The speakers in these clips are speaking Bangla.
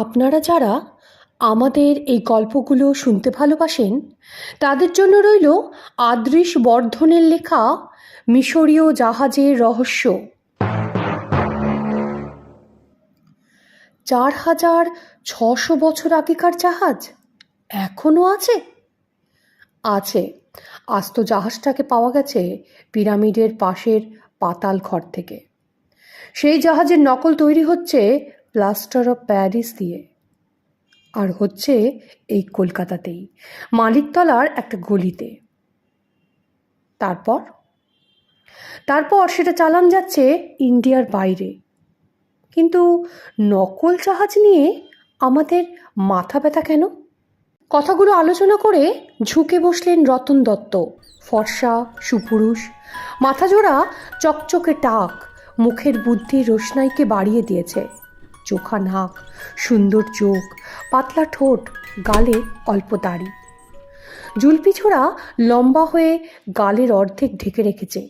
আপনারা যারা আমাদের এই গল্পগুলো শুনতে ভালোবাসেন তাদের জন্য রইল আদৃশ বর্ধনের লেখা মিশরীয় জাহাজের রহস্য। ৪,৬০০ আগেকার জাহাজ এখনও আছে। আস্ত জাহাজটাকে পাওয়া গেছে পিরামিডের পাশের পাতাল ঘর থেকে। সেই জাহাজের নকল তৈরি হচ্ছে প্লাস্টার অফ প্যারিস দিয়ে, আর হচ্ছে এই কলকাতাতেই, মালিকতলার একটা গলিতে। তারপর সেটা চালান যাচ্ছে ইন্ডিয়ার বাইরে। কিন্তু নকল জাহাজ নিয়ে আমাদের মাথা ব্যথা কেন? কথাগুলো আলোচনা করে ঝুঁকে বসলেন রতন দত্ত, ফর্সা সুপুরুষ, মাথাজোড়া চকচকে টাক, মুখের বুদ্ধির রোশনাইকে বাড়িয়ে দিয়েছে। চোখা নাক, সুন্দর চোখ, পাতলা ঠোঁট, গালে অল্প দাড়ি, জুলপিছোড়া লম্বা হয়ে গালের অর্ধেক ঢেকে রেখেছে।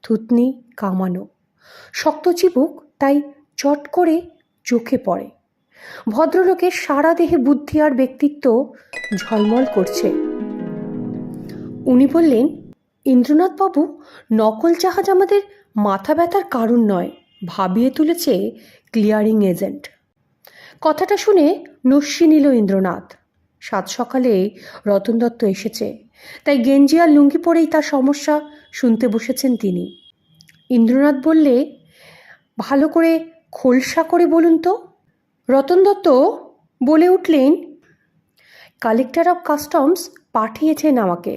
থুতনি কামানো, শক্ত চিবুক, তাই চট করে চোখে পড়ে। ভদ্রলোকের সারা দেহে বুদ্ধি আর ব্যক্তিত্ব ঝলমল করছে। উনি বললেন, ইন্দ্রনাথবাবু, নকল জাহাজ আমাদের মাথা ব্যথার কারণ নয়, ভাবিয়ে তুলেছে ক্লিয়ারিং এজেন্ট। কথাটা শুনে নস্যি নিল ইন্দ্রনাথ। সাত সকালে রতন দত্ত এসেছে, তাই গেঞ্জি আর লুঙ্গি পরেই তার সমস্যা শুনতে বসেছেন তিনি। ইন্দ্রনাথ বললে, ভালো করে খোলসা করে বলুন তো। রতন দত্ত বলে উঠলেন, কালেক্টর অফ কাস্টমস পাঠিয়েছেন আমাকে।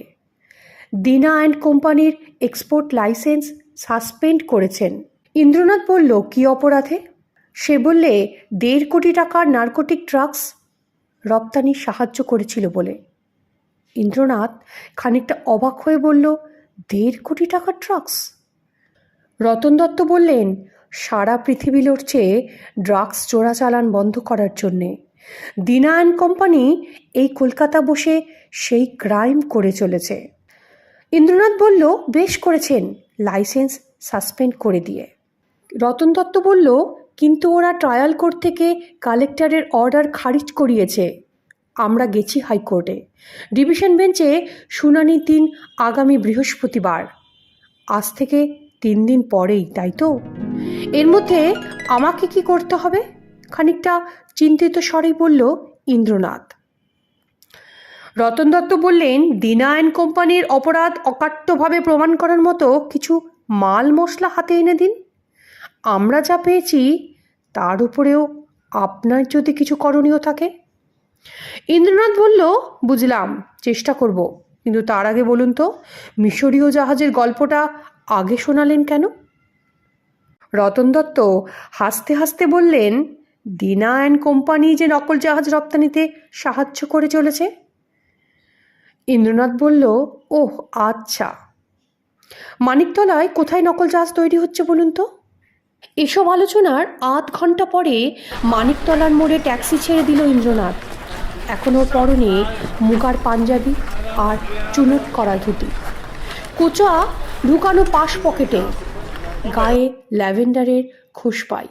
দিনা অ্যান্ড কোম্পানির এক্সপোর্ট লাইসেন্স সাসপেন্ড করেছেন। ইন্দ্রনাথ বলল, কি অপরাধে? সে বললে, ১.৫ কোটি টাকার নার্কোটিক ড্রাগস রপ্তানি সাহায্য করেছিল বলে। ইন্দ্রনাথ খানিকটা অবাক হয়ে বলল, ১.৫ কোটি টাকার ড্রাগস? রতন দত্ত বললেন, সারা পৃথিবী লড়ছে ড্রাগস চোরাচালান বন্ধ করার জন্যে। দিনা অ্যান্ড কোম্পানি এই কলকাতা বসে সেই ক্রাইম করে চলেছে। ইন্দ্রনাথ বলল, বেশ করেছেন লাইসেন্স সাসপেন্ড করে দিয়ে। রতন দত্ত বলল, কিন্তু ওরা ট্রায়াল কোর্ট থেকে কালেক্টরের অর্ডার খারিজ করিয়েছে। আমরা গেছি হাইকোর্টে। ডিভিশন বেঞ্চে শুনানির দিন আগামী বৃহস্পতিবার। আজ থেকে ৩ দিন পরেই, তাই তো? এর মধ্যে আমাকে কি করতে হবে? খানিকটা চিন্তিত স্বরেই বলল ইন্দ্রনাথ। রতন দত্ত বললেন, দিনা অ্যান্ড কোম্পানির অপরাধ অকাট্যভাবে প্রমাণ করার মতো কিছু মাল মশলা হাতে এনে দিন। আমরা যা পেয়েছি তার উপরেও আপনার যদি কিছু করণীয় থাকে। ইন্দ্রনাথ বলল, বুঝলাম, চেষ্টা করব, কিন্তু তার আগে বলুন তো, মিশরীয় জাহাজের গল্পটা আগে শোনালেন কেন? রতন দত্ত হাসতে হাসতে বললেন, দিনা অ্যান্ড কোম্পানি যে নকল জাহাজ রপ্তানিতে সাহায্য করে চলেছে। ইন্দ্রনাথ বলল, ওহ আচ্ছা, মানিকতলায় কোথায় নকল জাহাজ তৈরি হচ্ছে বলুন তো? এসব আলোচনার ৮ ঘন্টা পরে মানিকতলার মোড়ে ট্যাক্সি ছেড়ে দিল ইন্দ্রনাথ। এখনও পরনে মুগার পাঞ্জাবি আর চুনুট করা ধুতি, কোচা ঢুকানো পাশ পকেটে, গায়ে ল্যাভেন্ডারের খোসপাই।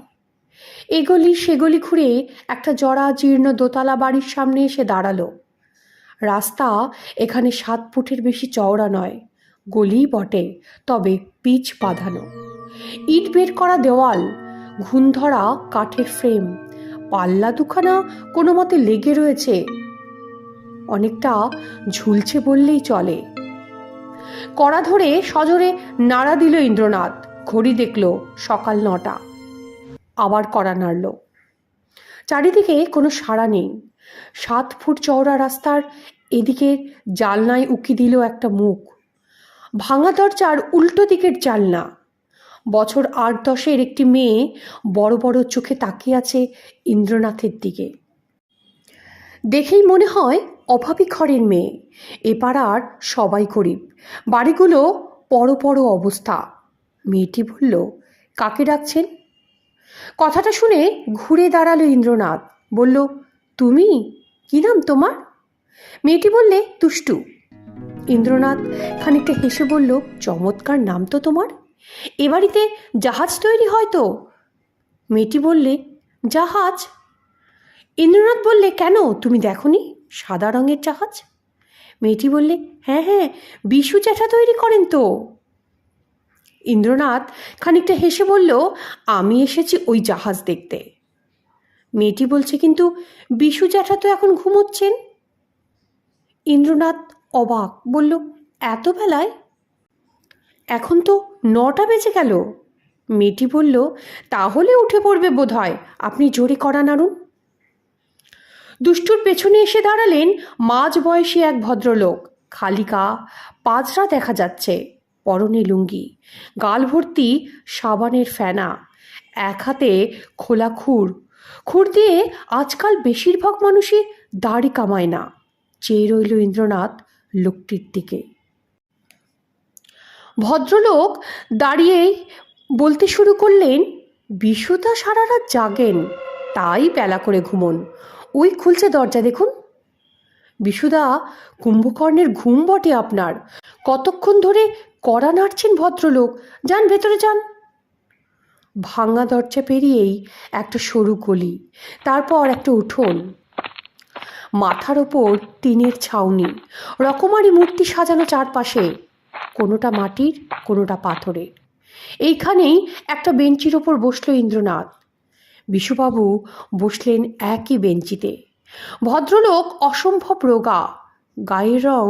এগলি সেগলি ঘুরে একটা জরা জীর্ণ দোতলা বাড়ির সামনে এসে দাঁড়ালো। রাস্তা এখানে ৭ ফুটের বেশি চওড়া নয়, গলি বটে, তবে পিচ বাঁধানো। ইট বের করা দেওয়াল, ঘুণ ধরা কাঠের ফ্রেম, পাল্লা দুখানা কোনো মতে লেগে রয়েছে, অনেকটা ঝুলছে বললেই চলে। কড়া ধরে সজোরে নাড়া দিল ইন্দ্রনাথ। ঘড়ি দেখল সকাল ৯টা। আবার কড়া নাড়ল। চারিদিকে কোনো সাড়া নেই। ৭ ফুট চওড়া রাস্তার এদিকে জালনায় উকি দিল একটা মুখ, ভাঙা দরজার উল্টো দিকের জালনা। বছর ৮-১০-এর একটি মেয়ে বড় বড় চোখে তাকিয়ে আছে ইন্দ্রনাথের দিকে। দেখেই মনে হয় অভাবী ঘরের মেয়ে। এ পাড়ার সবাই গরিব, বাড়িগুলো পড় অবস্থা। মেয়েটি বলল, কাকে ডাকছেন? কথাটা শুনে ঘুরে দাঁড়ালো ইন্দ্রনাথ। বলল, তুমি? কি নাম তোমার? মেয়েটি বললে, তুষ্টু। ইন্দ্রনাথ খানিকটা হেসে বলল, চমৎকার নাম তো তোমার। এ বাড়িতে জাহাজ তৈরি হয় তো? মেয়েটি বললে, জাহাজ? ইন্দ্রনাথ বললে, কেন, তুমি দেখনি সাদা রঙের জাহাজ? মেয়েটি বললে, হ্যাঁ হ্যাঁ, বিশু জ্যাঠা তৈরি করেন তো। ইন্দ্রনাথ খানিকটা হেসে বলল, আমি এসেছি ওই জাহাজ দেখতে। মেয়েটি বলছে, কিন্তু বিশু জ্যাঠা তো এখন ঘুমোচ্ছেন। ইন্দ্রনাথ অবাক, বলল, এত বেলায়? এখন তো 9টা বেজে গেল। মেয়েটি বলল, তাহলে উঠে পড়বে বোধ হয়, আপনি জোরে কড়া নাড়ুন। দুষ্টুর পেছনে এসে দাঁড়ালেন মাঝবয়সী এক ভদ্রলোক। খালিকা পাজরা দেখা যাচ্ছে, পরনে লুঙ্গি, গাল ভর্তি সাবানের ফেনা, এক হাতে খোলা খুর দিয়ে আজকাল বেশিরভাগ মানুষই দাড়ি কামায় না। চেয়ে রইল ইন্দ্রনাথ লোকটির দিকে। ভদ্রলোক দাঁড়িয়েই বলতে শুরু করলেন, বিশুদা সারা রাত জাগেন, তাই বেলা করে ঘুমন। ওই খুলছে দরজা, দেখুন। বিশুদা, কুম্ভকর্ণের ঘুম বটে আপনার। কতক্ষণ ধরে কড়া নাড়ছেন ভদ্রলোক, যান ভেতরে যান। ভাঙা দরজা পেরিয়েই একটা সরু গলি, তারপর একটা উঠোন, মাথার ওপর টিনের ছাউনি, রকমারি মূর্তি সাজানো চারপাশে, কোনোটা মাটির কোনোটা পাথরের। এইখানেই একটা বেঞ্চির ওপর বসল ইন্দ্রনাথ। বিশুবাবু বসলেন একই বেঞ্চিতে। ভদ্রলোক অসম্ভব রোগা, গায়ের রং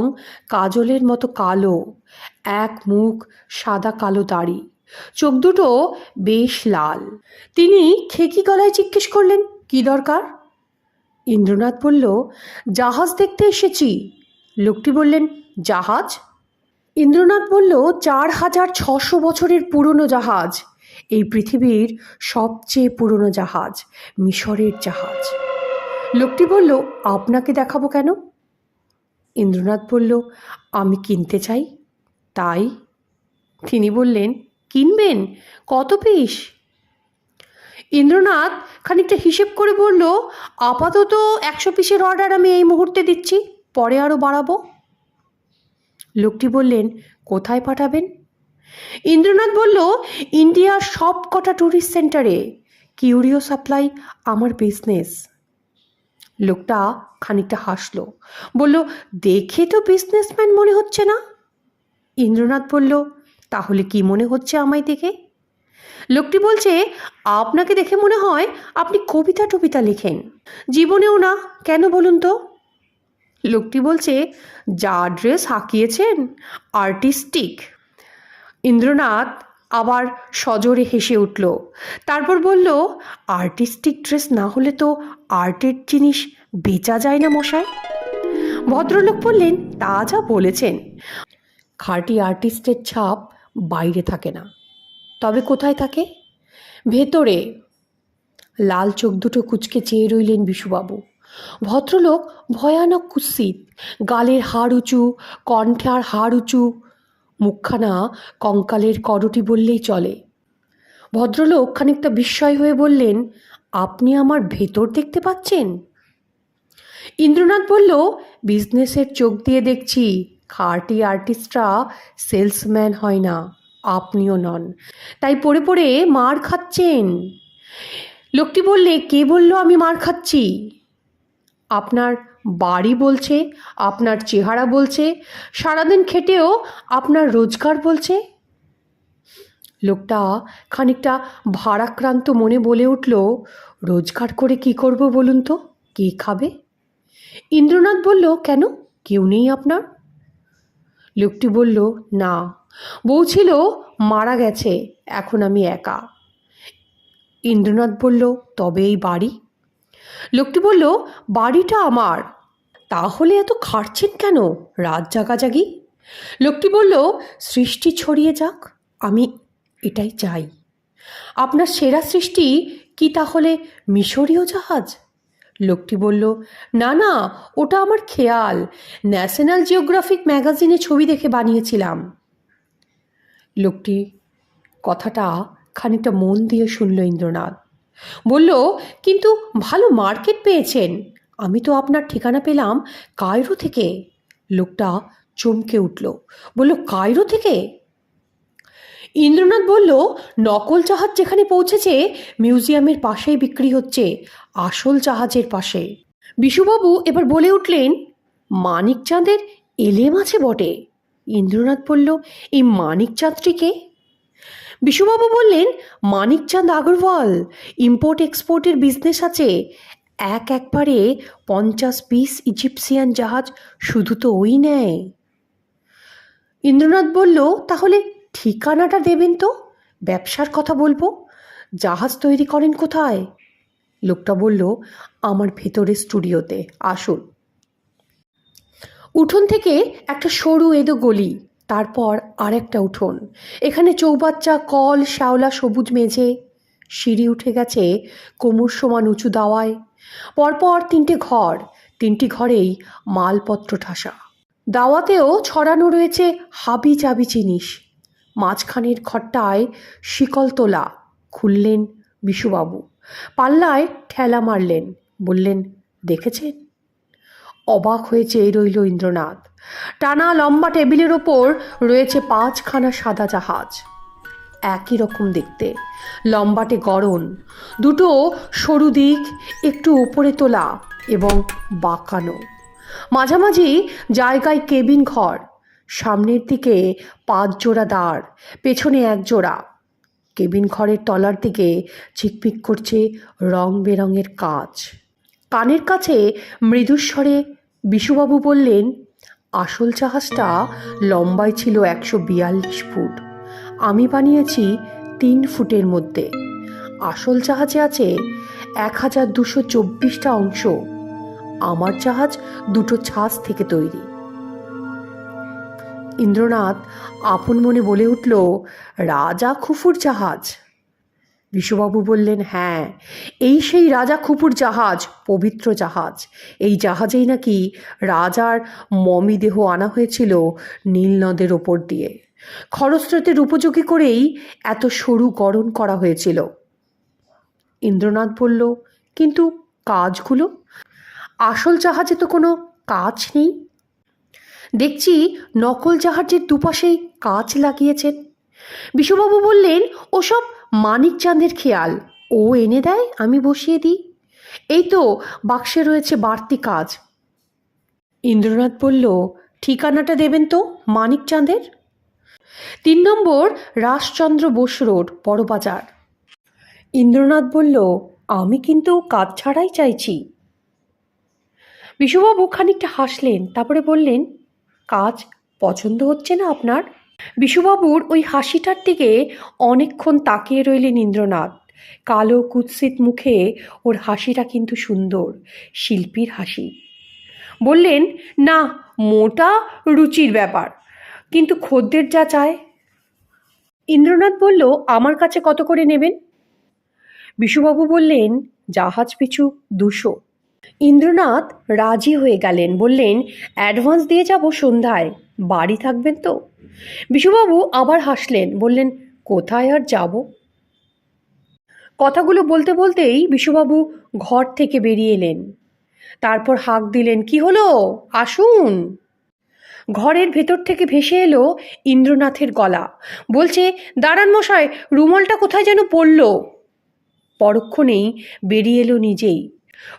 কাজলের মতো কালো, এক মুখ, সাদা কালো দাড়ি, চোখ দুটো বেশ লাল। তিনি খেকি গলায় জিজ্ঞেস করলেন, কি দরকার? ইন্দ্রনাথ বলল, জাহাজ দেখতে এসেছি। লোকটি বললেন, জাহাজ? ইন্দ্রনাথ বলল, 4600 বছরের পুরনো জাহাজ, এই পৃথিবীর সবচেয়ে পুরনো জাহাজ, মিশরের জাহাজ। লোকটি বলল, আপনাকে দেখাবো কেন? ইন্দ্রনাথ বলল, আমি কিনতে চাই, তাই। তিনি বললেন, কিনবেন? কত পিস? ইন্দ্রনাথ খানিকটা হিসেব করে বলল, আপাতত 100 পিসের অর্ডার আমি এই মুহূর্তে দিচ্ছি, পরে আরও বাড়াবো। লোকটি বললেন, কোথায় পাঠাবেন? ইন্দ্রনাথ বলল, ইন্ডিয়ার সব কটা ট্যুরিস্ট সেন্টারে। কিউরিও সাপ্লাই আমার বিজনেস। লোকটা খানিকটা হাসল, বলল, দেখে তো বিজনেসম্যান মনে হচ্ছে না। ইন্দ্রনাথ বলল, তাহলে কি মনে হচ্ছে আমায় দেখে? লোকটি বলছে, আপনাকে দেখে মনে হয় আপনি কবিতা টবিতা লেখেন। জীবনেও না, কেন বলুন তো? লোকটি বলছে, যা ড্রেস হাঁকিয়েছেন, আর্টিস্টিক। ইন্দ্রনাথ আবার সজোরে হেসে উঠল, তারপর বলল, আর্টিস্টিক ড্রেস না হলে তো আর্টের জিনিস বেচা যায় না মশাই। ভদ্রলোক বললেন, তা যা বলেছেন, খাঁটি আর্টিস্টের ছাপ বাইরে থাকে না। তবে কোথায় থাকে? ভেতরে। লাল চোখ দুটো কুঁচকে চেয়ে রইলেন বিশুবাবু। ভদ্রলোক ভয়ানক কুৎসিত, গালের হাড় উঁচু, কণ্ঠার হাড় উঁচু, মুখখানা কঙ্কালের করটি বললেই চলে। ভদ্রলোক খানিকটা বিস্ময় হয়ে বললেন, আপনি আমার ভেতর দেখতে পাচ্ছেন? ইন্দ্রনাথ বলল, বিজনেসের চোখ দিয়ে দেখছি, খাঁটি আর্টিস্টরা সেলসম্যান হয় না, আপনিও নন, তাই পড়ে পড়ে মার খাচ্ছেন। লোকটি বললে, কে বলল আমি মার খাচ্ছি? আপনার বাড়ি বলছে, আপনার চেহারা বলছে, সারাদিন খেটেও আপনার রোজগার বলছে। লোকটা খানিকটা ভারাক্রান্ত মনে বলে উঠল, রোজগার করে কি করব বলুন তো, কে খাবে? ইন্দ্রনাথ বলল, কেন, কেউ নেই আপনার? লোকটি বলল, না, বউ ছিল, মারা গেছে, এখন আমি একা। ইন্দ্রনাথ বলল, তবে এই বাড়ি? লোকটি বলল, বাড়িটা আমার। তাহলে এত খাটছেন কেন, রাত জাগাজাগি? লোকটি বলল, সৃষ্টি ছড়িয়ে যাক, আমি এটাই চাই। আপনার সেরা সৃষ্টি কি তাহলে মিশরীয় জাহাজ? লোকটি বলল, না না, ওটা আমার খেয়াল, ন্যাশনাল জিওগ্রাফিক ম্যাগাজিনে ছবি দেখে বানিয়েছিলাম। লোকটি কথাটা খানিকটা মন দিয়ে শুনল ইন্দ্রনাথ। বলল, কিন্তু ভালো মার্কেট পেয়েছেন, আমি তো আপনার ঠিকানা পেলাম কায়রো থেকে। লোকটা চমকে উঠল, বলল, কায়রো থেকে? ইন্দ্রনাথ বলল, নকল জাহাজ যেখানে পৌঁছেছে মিউজিয়ামের পাশেই বিক্রি হচ্ছে, আসল জাহাজের পাশে। বিশুবাবু এবার বলে উঠলেন, মানিকচাঁদের এলেম আছে বটে। ইন্দ্রনাথ বলল, এই মানিকচাঁদটিকে? বিশুবাবু বললেন, মানিকচাঁদ আগরওয়াল, ইম্পোর্ট এক্সপোর্টের বিজনেস আছে। একবারে 50 পিস ইজিপসিয়ান জাহাজ শুধু তো ওই নেয়। ইন্দ্রনাথ বলল, তাহলে ঠিকানাটা দেবেন তো, ব্যবসার কথা বলবো। জাহাজ তৈরি করেন কোথায়? লোকটা বলল, আমার ভেতরের স্টুডিওতে, আসুন। উঠোন থেকে একটা সরু এদো গলি, তারপর আরেকটা উঠোন। এখানে চৌবাচ্চা, কল, শ্যাওলা সবুজ মেঝে, সিঁড়ি উঠে গেছে কোমর সমান উঁচু দাওয়ায়। পরপর 3টে ঘর, 3টি ঘরেই মালপত্র ঠাসা। দাওয়াতেও ছড়ানো রয়েছে হাবি জাবি জিনিস। মাঝখানের ঘরটায় শিকল তোলা। খুললেন বিশুবাবু, পাল্লায় ঠেলা মারলেন, বললেন, দেখেছেন? অবাক হয়ে চেয়ে রইল ইন্দ্রনাথ। টানা লম্বা টেবিলের ওপর রয়েছে 5খানা সাদা জাহাজ, একই রকম দেখতে, লম্বাটে গড়ন, দুটো সরু দিক একটু উপরে তোলা এবং বাঁকানো। মাঝামাঝি জায়গায় কেবিন ঘর, সামনের দিকে 5 জোড়া দাঁড়, পেছনে 1 জোড়া। কেবিন ঘরের তলার দিকে চিকপিক করছে রং বেরঙের কাচ। কানের কাছে মৃদুস্বরে বিশুবাবু বললেন, আসল জাহাজটা লম্বায় ছিল 142 ফুট, আমি বানিয়েছি 3 ফুটের মধ্যে। আসল জাহাজে আছে 1224টা অংশ। আমার জাহাজ 2টো ছাঁচ থেকে তৈরি। ইন্দ্রনাথ আপন মনে বলে উঠল, রাজা খুফুর জাহাজ। বিশুবাবু বললেন, হ্যাঁ, এই সেই রাজা খুপুর জাহাজ, পবিত্র জাহাজ। এই জাহাজেই নাকি রাজার মমিদেহ আনা হয়েছিল নীল নদের ওপর দিয়ে। খরস্রোতের উপযোগী করেই এত সরু গড়ন করা হয়েছিল। ইন্দ্রনাথ বলল, কিন্তু কাজগুলো? আসল জাহাজে তো কোনো কাজ নেই। দেখছি নকল জাহাজের দুপাশেই কাচ লাগিয়েছেন। বিশুবাবু বললেন, ওসব মানিকচাঁদের খেয়াল, ও এনে দেয়, আমি বসিয়ে দিই। এই তো বাক্সে রয়েছে বাড়তি কাজ। ইন্দ্রনাথ বলল, ঠিকানাটা দেবেন তো মানিকচাঁদের? 3 নম্বর রাশচন্দ্র বোস রোড, বড়বাজার। ইন্দ্রনাথ বলল, আমি কিন্তু কাজ ছাড়াই চাইছি। বিশুবাবু খানিকটা হাসলেন, তারপরে বললেন, কাজ পছন্দ হচ্ছে না আপনার? বিশুবাবুর ওই হাসিটার দিকে অনেকক্ষণ তাকিয়ে রইলেন ইন্দ্রনাথ। কালো কুৎসিত মুখে ওর হাসিটা কিন্তু সুন্দর, শিল্পীর হাসি। বললেন, না, মোটা রুচির ব্যাপার, কিন্তু খদ্দের যা চায়। ইন্দ্রনাথ বলল, আমার কাছে কত করে নেবেন? বিশুবাবু বললেন, জাহাজ পিছু 200। ইন্দ্রনাথ রাজি হয়ে গেলেন, বললেন, অ্যাডভান্স দিয়ে যাব সন্ধ্যায়, বাড়ি থাকবেন তো? বিশুবাবু আবার হাসলেন, বললেন, কোথায় আর যাব। কথাগুলো বলতে বলতেই বিশুবাবু ঘর থেকে বেরিয়ে এলেন। তারপর হাঁক দিলেন, কি হলো, আসুন। ঘরের ভেতর থেকে ভেসে এলো ইন্দ্রনাথের গলা, বলছে, দাঁড়ান মশাই, রুমালটা কোথায় যেন পড়ল। পরক্ষণেই বেরিয়ে এলো নিজেই,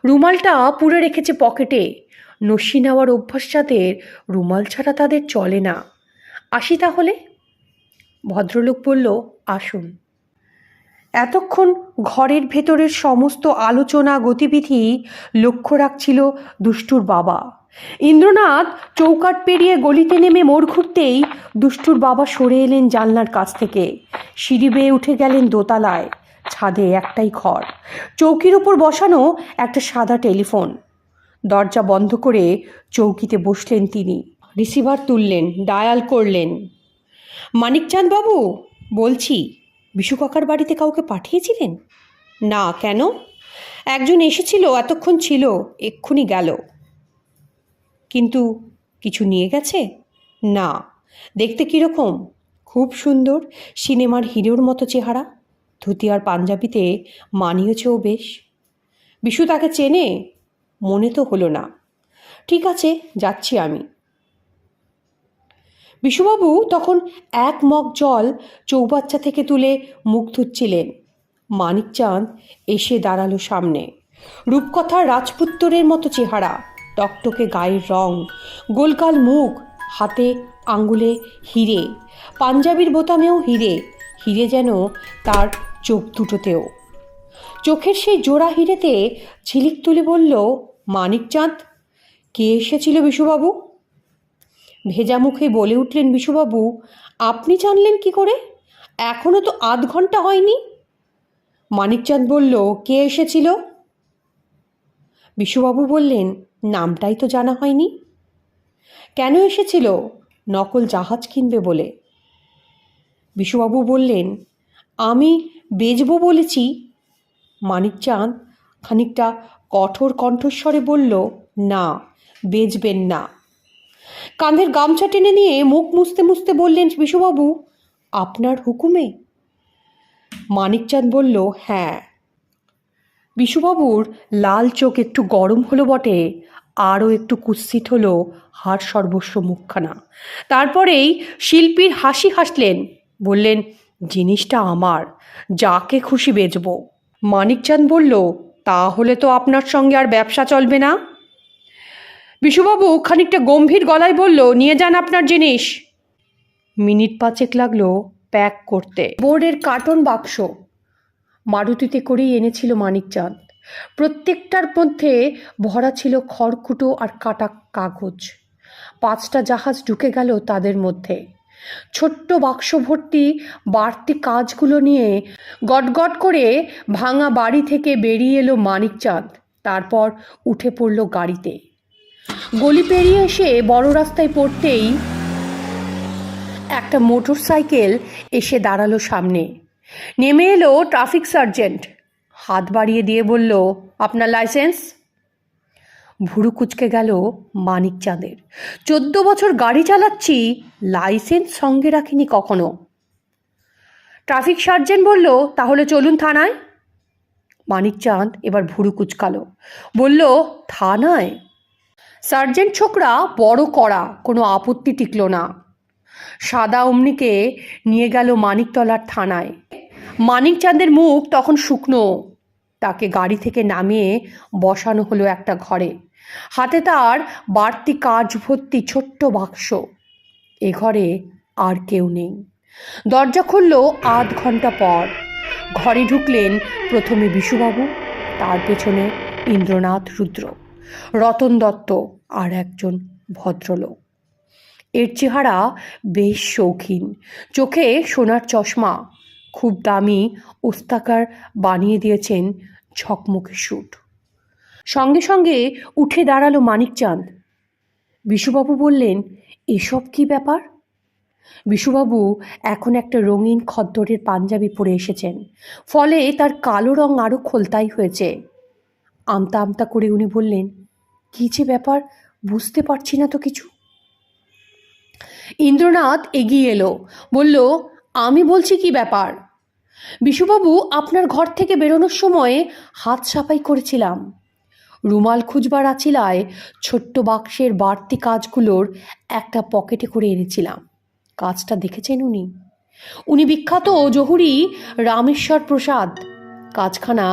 রুমালটা পুরে রেখেছে পকেটে। নস্যি নেওয়ার অভ্যাস যাদের, রুমাল ছাড়া তাদের চলে না। আসি তাহলে। ভদ্রলোক বলল, আসুন। এতক্ষণ ঘরের ভেতরের সমস্ত আলোচনা গতিবিধি লক্ষ্য রাখছিল দুষ্টুর বাবা। ইন্দ্রনাথ চৌকাঠ পেরিয়ে গলিতে নেমে মোড় ঘুরতেই দুষ্টুর বাবা সরে এলেন জানলার কাছ থেকে, সিঁড়ি বেয়ে উঠে গেলেন দোতলায়। ছাদে একটাই ঘর, চৌকির ওপর বসানো একটা সাদা টেলিফোন। দরজা বন্ধ করে চৌকিতে বসলেন তিনি, রিসিভার তুললেন, ডায়াল করলেন। মানিকচাঁদ বাবু বলছি, বিশু কাকার বাড়িতে কাউকে পাঠিয়েছিলেন? না, কেন? একজন এসেছিল, এতক্ষণ ছিল, এক্ষুনি গেল। কিন্তু কিছু নিয়ে গেছে? না। দেখতে কীরকম? খুব সুন্দর, সিনেমার হিরোর মতো চেহারা, ধুতি আর পাঞ্জাবিতে মানিয়েছেও বেশ। বিশু তাকে চেনে? মনে তো হলো না। ঠিক আছে, যাচ্ছি আমি। বিশুবাবু তখন এক মগ জল চৌবাচ্চা থেকে তুলে মুখ ধুচ্ছিলেন। মানিকচাঁদ এসে দাঁড়ালো সামনে। রূপকথার রাজপুত্তরের মতো চেহারা, টকটকে গায়ের রং, গোলগাল মুখ, হাতে আঙ্গুলে হিরে, পাঞ্জাবির বোতামেও হিরে, হিরে যেন তার চোখ দুটোতেও। চোখের সেই জোড়া হিরেতে ঝিলিক তুলে বলল, মানিকচাঁদ, কে এসেছিল বিশুবাবু? ভেজা মুখে বলে উঠলেন বিশুবাবু, আপনি জানলেন কি করে? এখনো তো আধ ঘন্টা হয়নি। মানিকচাঁদ বলল, কে এসেছিল? বিশুবাবু বললেন, নামটাই তো জানা হয়নি। কেন এসেছিল? নকল জাহাজ কিনবে বলে। বিশুবাবু বললেন, আমি বেচবো বলেছি। মানিকচাঁদ খানিকটা কঠোর কণ্ঠস্বরে বলল, না, বেচবেন না। কাঁধের গামছা টেনে নিয়ে মুখ মুছতে মুছতে বললেন বিশুবাবু, আপনার হুকুমে? মানিকচাঁদ বলল, হ্যাঁ। বিশুবাবুর লাল চোখ একটু গরম হলো বটে, আরও একটু কুৎসিত হলো হাড় সর্বস্ব মুখখানা। তারপরেই শিল্পীর হাসি হাসলেন, বললেন, জিনিসটা আমার, যাকে খুশি বেচব। মানিকচাঁদ বলল, তাহলে তো আপনার সঙ্গে আর ব্যবসা চলবে না। বিশুবাবু খানিকটা গম্ভীর গলায় বলল, নিয়ে যান আপনার জিনিস। মিনিট পাঁচেক লাগলো প্যাক করতে। বোর্ডের কার্টন বাক্স মারুতিতে করেই এনেছিল মানিকচাঁদ। প্রত্যেকটার মধ্যে ভরা ছিল খড়কুটো আর কাটা কাগজ। 5টা জাহাজ ঢুকে গেল তাদের মধ্যে। ছোট্ট বাক্স ভর্তি বাড়তি কাজগুলো নিয়ে গটগট করে ভাঙা বাড়ি থেকে বেরিয়ে এলো মানিকচাঁদ। তারপর উঠে পড়ল গাড়িতে। গলি পেরিয়ে এসে বড় রাস্তায় পড়তেই একটা মোটর সাইকেল এসে দাঁড়ালো সামনে। নেমে এলো ট্রাফিক সার্জেন্ট, হাত বাড়িয়ে দিয়ে বলল, আপনার লাইসেন্স? ভুরু কুচকে গেল মানিকচাঁদের। 14 বছর গাড়ি চালাচ্ছি, লাইসেন্স সঙ্গে রাখিনি কখনো। ট্রাফিক সার্জেন্ট বলল, তাহলে চলুন থানায়। মানিকচাঁদ এবার ভুরু কুচকালো, বলল, থানায়? সার্জেন্ট ছোকরা বড় কড়া, কোনো আপত্তি টিকল না। সাদা অমনিকে নিয়ে গেল মানিকতলার থানায়। মানিকচাঁদের মুখ তখন শুকনো। তাকে গাড়ি থেকে নামিয়ে বসানো হলো একটা ঘরে। হাতে তার বাড়তি কাজ ভর্তি ছোট্ট বাক্স। এ ঘরে আর কেউ নেই। দরজা খুলল আধ ঘন্টা পর। ঘরে ঢুকলেন প্রথমে বিশুবাবু, তার পেছনে ইন্দ্রনাথ রুদ্র, রতন দত্ত আর একজন ভদ্রলোক। এর চেহারা বেশ শৌখিন, চোখে সোনার চশমা, খুব দামি ওস্তাকার বানিয়ে দিয়েছেন ঝকমকে স্যুট। সঙ্গে সঙ্গে উঠে দাঁড়ালো মানিকচাঁদ। বিশুবাবু বললেন, এসব কি ব্যাপার? বিশুবাবু এখন একটা রঙিন খদ্দরের পাঞ্জাবি পরে এসেছেন, ফলে তার কালো রং আরও খোলতাই হয়েছে। আমতা আমতা করে উনি বললেন, কী যে ব্যাপার, বুঝতে পারছি না তো কিছু। ইন্দ্রনাথ এগিয়ে এলো, বলল, আমি বলছি কি ব্যাপার। বিশুবাবু, আপনার ঘর থেকে বেরোনোর সময় হাত সাফাই করেছিলাম। রুমাল খুঁজবার আছিলায় ছোট্ট বাক্সের বাড়তি কাজগুলোর একটা পকেটে করে এনেছিলাম। কাজটা দেখেছেন উনি? উনি বিখ্যাত জহুরি রামেশ্বর প্রসাদ। কাজখানা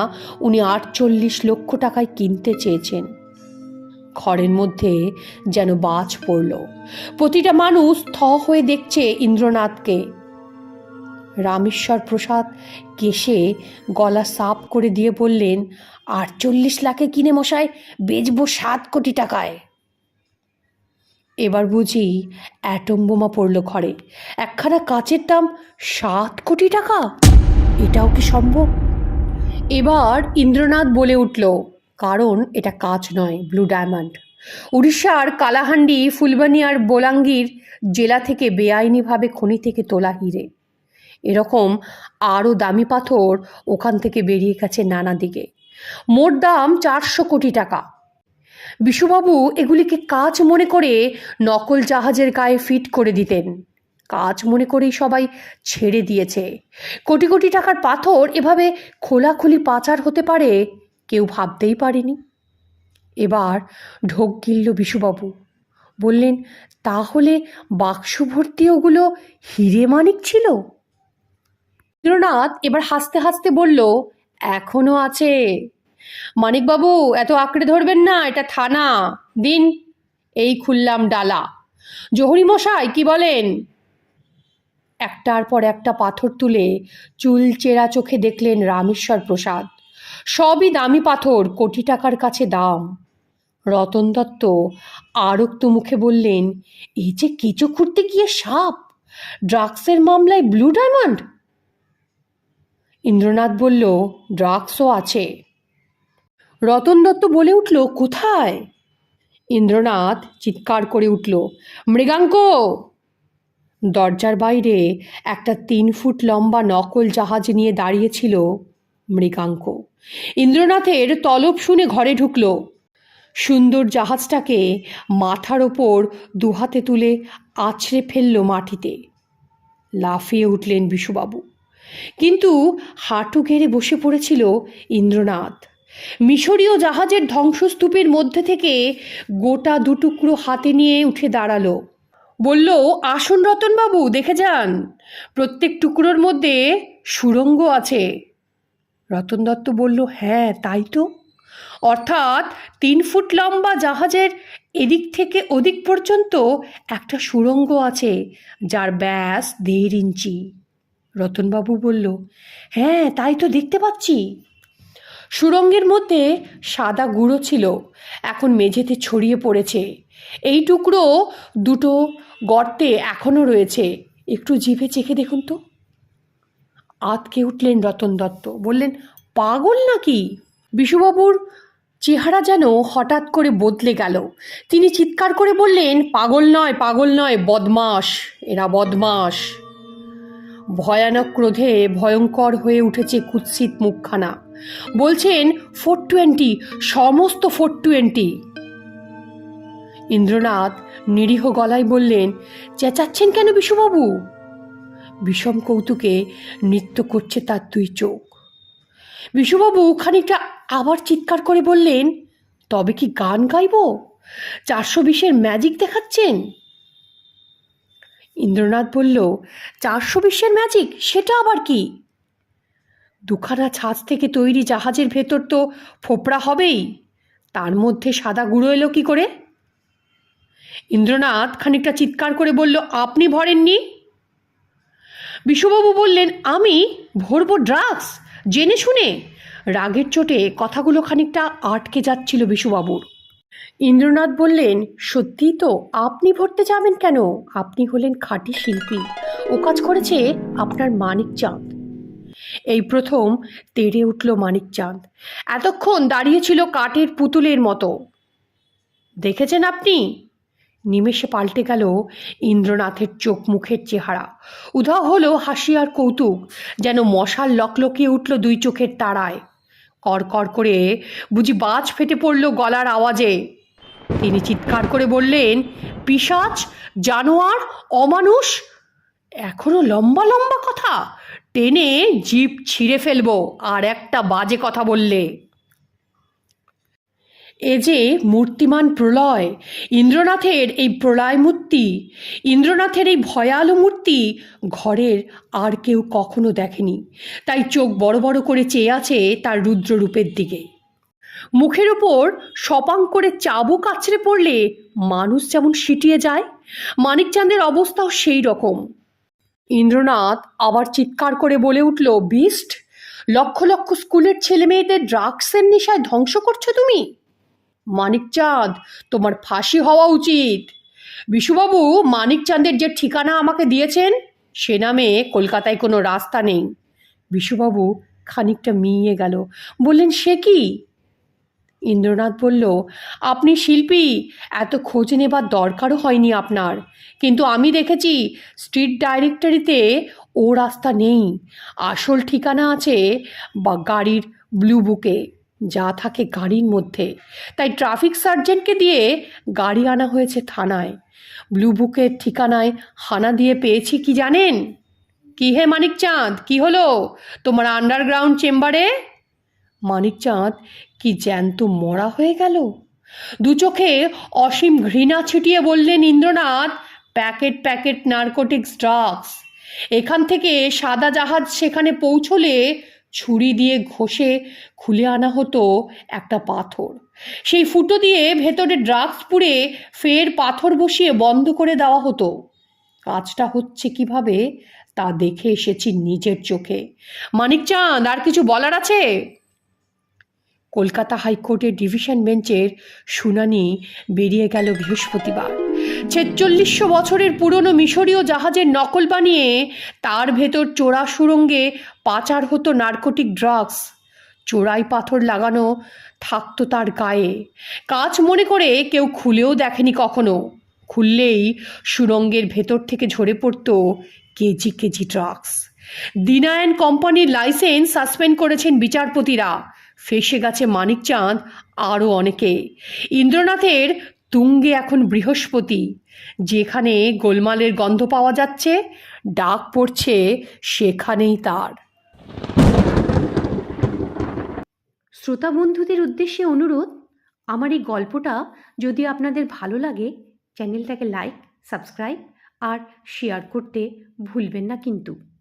উনি 48 লক্ষ টাকায় কিনতে চেয়েছেন। ঘরের মধ্যে যেন বাজ পড়ল। প্রতিটা মানুষ থ হয়ে দেখছে ইন্দ্রনাথকে। রামেশ্বর প্রসাদ কেশে গলা সাপ করে দিয়ে বললেন, 48 লাখে কিনে মশাই, বেচবো 7 কোটি টাকায়। এবার বুঝি অ্যাটম বোমা পড়ল ঘরে। একখানা কাচের দাম 7 কোটি টাকা, এটাও কি সম্ভব? এবার ইন্দ্রনাথ বলে উঠল, কারণ এটা কাঁচ নয়, ব্লু ডায়মন্ড। উড়িষ্যার কালাহান্ডি, ফুলবানি আর বোলাঙ্গীর জেলা থেকে বেআইনিভাবে খনি থেকে তোলা হিরে। এরকম আরও দামি পাথর ওখান থেকে বেরিয়ে গেছে নানা দিকে। মোট দাম 400 কোটি টাকা। বিশুবাবু এগুলিকে কাজ মনে করে নকল জাহাজের গায়ে ফিট করে দিতেন। কাজ মনে করেই সবাই ছেড়ে দিয়েছে। কোটি কোটি টাকার পাথর এভাবে খোলাখুলি পাচার হতে পারে কেউ ভাবতেই পারেনি। এবার ঢোক গিলল বিশুবাবু, বললেন, তাহলে বাক্স ভর্তি ওগুলো হিরে মানিক ছিল? ইন্দ্রনাথ এবার হাসতে হাসতে বলল, এখনো আছে। মানিকবাবু, এত আঁকড়ে ধরবেন না, এটা থানা। দিন, এই খুললাম ডালা। জহুরি মশাই কি বলেন? একটার পর একটা পাথর তুলে চুলচেরা চোখে দেখলেন রামেশ্বর প্রসাদ। সবই দামি পাথর, কোটি টাকার কাছে দাম। রতন দত্ত আরক্ত মুখে বললেন, এই যে কেঁচো খুঁড়তে গিয়ে সাপ, ড্রাগসের মামলায় ব্লু ডায়মন্ড। ইন্দ্রনাথ বলল, ড্রাগসও আছে। রতন দত্ত বলে উঠল, কোথায়? ইন্দ্রনাথ চিৎকার করে উঠল, মৃগাঙ্ক! দরজার বাইরে একটা 3 ফুট লম্বা নকল জাহাজ নিয়ে দাঁড়িয়েছিল মৃগাঙ্ক। ইন্দ্রনাথের তলব শুনে ঘরে ঢুকল। সুন্দর জাহাজটাকে মাথার ওপর দুহাতে তুলে আছড়ে ফেলল মাটিতে। লাফিয়ে উঠলেন বিশুবাবু, কিন্তু হাঁটু গেড়ে বসে পড়েছিল ইন্দ্রনাথ। মিশরীয় জাহাজের ধ্বংসস্তূপের মধ্যে থেকে গোটা 2 টুকরো হাতে নিয়ে উঠে দাঁড়ালো। বলল, আসুন রতনবাবু, দেখে যান, প্রত্যেক টুকরোর মধ্যে সুড়ঙ্গ আছে। রতন দত্ত বলল, হ্যাঁ তাই তো। অর্থাৎ 3 ফুট লম্বা জাহাজের এদিক থেকে ওদিক পর্যন্ত একটা সুড়ঙ্গ আছে, যার ব্যাস 1.5 ইঞ্চি। রতনবাবু বলল, হ্যাঁ তাই তো দেখতে পাচ্ছি। সুড়ঙ্গের মধ্যে সাদা গুঁড়ো ছিল, এখন মেঝেতে ছড়িয়ে পড়েছে। এই টুকরো 2টো গর্তে এখনও রয়েছে, একটু জিভে চেখে দেখুন তো। আঁতকে উঠলেন রতন দত্ত, বললেন, পাগল নাকি? বিশুবাবুর চেহারা যেন হঠাৎ করে বদলে গেল। তিনি চিৎকার করে বললেন, পাগল নয়, পাগল নয়, বদমাশ, এরা বদমাশ। ভয়ানক ক্রোধে ভয়ঙ্কর হয়ে উঠেছে কুৎসিত মুখখানা। বলছেন, 420, সমস্ত 420। ইন্দ্রনাথ নিরীহ গলায় বললেন, চেঁচাচ্ছেন কেন বিশুবাবু? বিষম কৌতুকে নৃত্য করছে তার 2 চোখ। বিশুবাবু খানিকটা আবার চিৎকার করে বললেন, তবে কি গান গাইব? 420-এর ম্যাজিক দেখাচ্ছেন? ইন্দ্রনাথ বলল, 420-এর ম্যাজিক, সেটা আবার কি? 2খানা ছাঁচ থেকে তৈরি জাহাজের ভেতর তো ফোপড়া হবেই, তার মধ্যে সাদা গুঁড়ো এলো কি করে? ইন্দ্রনাথ খানিকটা চিৎকার করে বলল, আপনি ভরেননি? বিশুবাবু বললেন, আমি ভরবো ড্রাগস জেনে শুনে? রাগের চোটে কথাগুলো খানিকটা আটকে যাচ্ছিল বিশুবাবুর। ইন্দ্রনাথ বললেন, সত্যিই তো, আপনি ভরতে যাবেন কেন? আপনি হলেন খাঁটি শিল্পী, ও কাজ করেছে আপনার মানিকচাঁদ। এই প্রথম তেড়ে উঠল মানিকচাঁদ। এতক্ষণ দাঁড়িয়েছিল কাঠের পুতুলের মতো। দেখেছেন আপনি? নিমেষে পাল্টে গেল ইন্দ্রনাথের চোখ মুখের চেহারা। উধাও হলো হাসি আর কৌতুক, যেন মশাল লকলকিয়ে উঠল 2 চোখের তারায়। কড়কড় করে বুঝি বাজ ফেটে পড়ল গলার আওয়াজে। তিনি চিৎকার করে বললেন, পিশাচ, জানোয়ার, অমানুষ, এখনো লম্বা লম্বা কথা, টেনে জিভ ছিঁড়ে ফেলবো আর একটা বাজে কথা বললে। এ যে মূর্তিমান প্রলয়, ইন্দ্রনাথের এই প্রলয় মূর্তি, ইন্দ্রনাথের এই ভয়ালো মূর্তি ঘরের আর কেউ কখনো দেখেনি। তাই চোখ বড় বড় করে চেয়ে আছে তার রুদ্ররূপের দিকে। মুখের ওপর সপাং করে চাবুক আছড়ে পড়লে মানুষ যেমন সিটিয়ে যায়, মানিকচাঁদের অবস্থাও সেই রকম। ইন্দ্রনাথ আবার চিৎকার করে বলে উঠল, বিস্ট, লক্ষ লক্ষ স্কুলের ছেলে মেয়েদের ড্রাগসের নেশায় ধ্বংস করছো তুমি। মানিকচাঁদ, তোমার ফাঁসি হওয়া উচিত। বিশুবাবু মানিকচাঁদের যে ঠিকানা আমাকে দিয়েছেন, সে নামে কলকাতায় কোনো রাস্তা নেই। বিশুবাবু খানিকটা মিইয়ে গেল, বললেন, সে কি? ইন্দ্রনাথ বলল, আপনি শিল্পী, এত খোঁজ নেবার দরকারও হয়নি আপনার, কিন্তু আমি দেখেছি স্ট্রিট ডাইরেক্টরিতে ও রাস্তা নেই। আসল ঠিকানা আছে বা গাড়ির ব্লু বুকে, যা থাকে গাড়ির মধ্যে। তাই ট্রাফিক সার্জেন্টকে দিয়ে গাড়ি আনা হয়েছে থানায়। ব্লু বুকের ঠিকানায় হানা দিয়ে পেয়েছি কি জানেন? কি হে মানিকচাঁদ, কি হলো তোমার আন্ডারগ্রাউন্ড চেম্বারে? মানিকচাঁদ কি জ্যান্ত মরা হয়ে গেল? দু চোখে অসীম ঘৃণা ছিটিয়ে বললেন Indranath, packet packet narcotics drugs. এখান থেকে সাদা জাহাজ সেখানে পৌঁছলে ছুরি দিয়ে ঘষে খুলে আনা হতো একটা পাথর। সেই ফুটো দিয়ে ভেতরে ড্রাগস পুড়ে ফের পাথর বসিয়ে বন্ধ করে দেওয়া হতো। কাজটা হচ্ছে কিভাবে তা দেখে এসেছি নিজের চোখে। মানিকচাঁদ, আর কিছু বলার আছে? কলকাতা হাইকোর্টের ডিভিশন বেঞ্চের শুনানি বেরিয়ে গেল বৃহস্পতিবার। ৪৬০০ বছরের পুরনো মিশরীয় জাহাজের নকল বানিয়ে তার ভেতর চোরা সুড়ঙ্গে পাচার হতো নারকোটিক ড্রাগস। চোরাই পাথর লাগানো থাকতো তার গায়ে। কাজ মনে করে কেউ খুলেও দেখেনি কখনো। খুললেই সুড়ঙ্গের ভেতর থেকে ঝরে পড়তো কেজি কেজি ড্রাগস। দিনায়ন কোম্পানির লাইসেন্স সাসপেন্ড করেছেন বিচারপতিরা। ফেসে গেছে মানিকচাঁদ আরও অনেকে। ইন্দ্রনাথের তুঙ্গে এখন বৃহস্পতি। যেখানে গোলমালের গন্ধ পাওয়া যাচ্ছে, ডাক পড়ছে সেখানেই তার। শ্রোতা বন্ধুদের উদ্দেশ্যে অনুরোধ, আমার এই গল্পটা যদি আপনাদের ভালো লাগে, চ্যানেলটাকে লাইক, সাবস্ক্রাইব আর শেয়ার করতে ভুলবেন না কিন্তু।